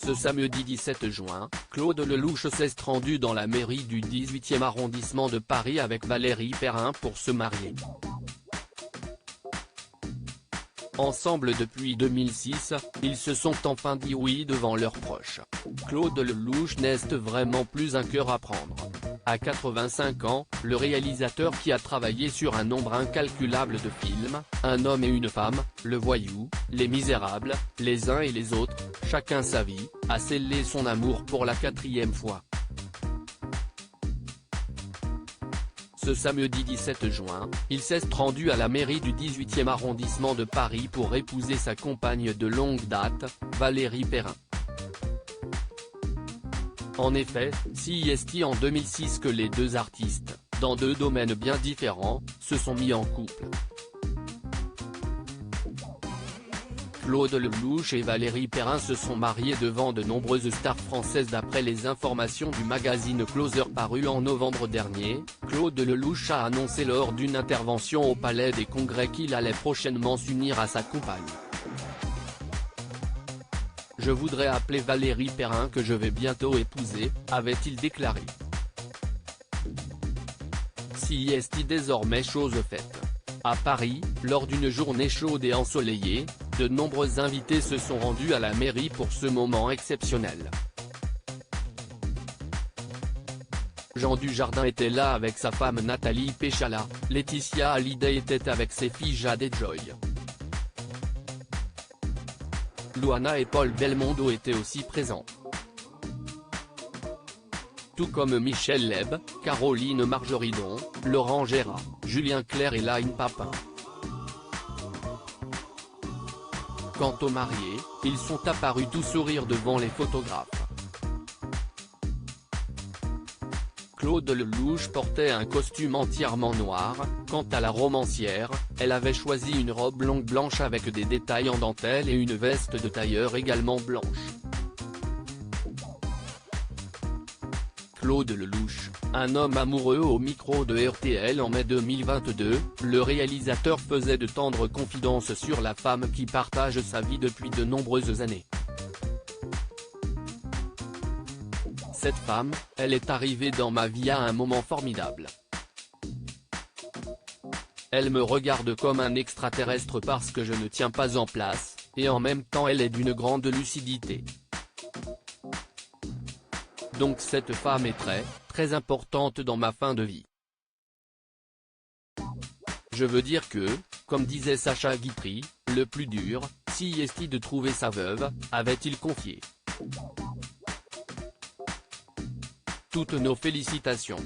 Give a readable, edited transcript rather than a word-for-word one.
Ce samedi 17 juin, Claude Lelouch s'est rendu dans la mairie du 18e arrondissement de Paris avec Valérie Perrin pour se marier. Ensemble depuis 2006, ils se sont enfin dit oui devant leurs proches. Claude Lelouch n'est vraiment plus un cœur à prendre. À 85 ans, le réalisateur qui a travaillé sur un nombre incalculable de films, Un homme et une femme, Le Voyou, Les Misérables, Les uns et les autres, Chacun sa vie, a scellé son amour pour la 4e fois. Ce samedi 17 juin, il s'est rendu à la mairie du 18e arrondissement de Paris pour épouser sa compagne de longue date, Valérie Perrin. En effet, c'est en 2006 que les deux artistes, dans deux domaines bien différents, se sont mis en couple. Claude Lelouch et Valérie Perrin se sont mariés devant de nombreuses stars françaises d'après les informations du magazine Closer paru en novembre dernier. Claude Lelouch a annoncé lors d'une intervention au Palais des Congrès qu'il allait prochainement s'unir à sa compagne. « Je voudrais appeler Valérie Perrin que je vais bientôt épouser », avait-il déclaré. C'est désormais chose faite. À Paris, lors d'une journée chaude et ensoleillée, de nombreux invités se sont rendus à la mairie pour ce moment exceptionnel. Jean Dujardin était là avec sa femme Nathalie Péchala, Laetitia Hallyday était avec ses filles Jade et Joy. Loana et Paul Belmondo étaient aussi présents. Tout comme Michel Leb, Caroline Margeridon, Laurent Gérard, Julien Clerc et Line Papin. Quant aux mariés, ils sont apparus tout sourire devant les photographes. Claude Lelouch portait un costume entièrement noir, quant à la romancière, elle avait choisi une robe longue blanche avec des détails en dentelle et une veste de tailleur également blanche. Claude Lelouch, un homme amoureux au micro de RTL en mai 2022, le réalisateur faisait de tendres confidences sur la femme qui partage sa vie depuis de nombreuses années. Cette femme, elle est arrivée dans ma vie à un moment formidable. Elle me regarde comme un extraterrestre parce que je ne tiens pas en place, et en même temps elle est d'une grande lucidité. Donc cette femme est très importante dans ma fin de vie. Je veux dire que, comme disait Sacha Guitry, le plus dur, c'est de trouver sa veuve, avait-il confié. Toutes nos félicitations.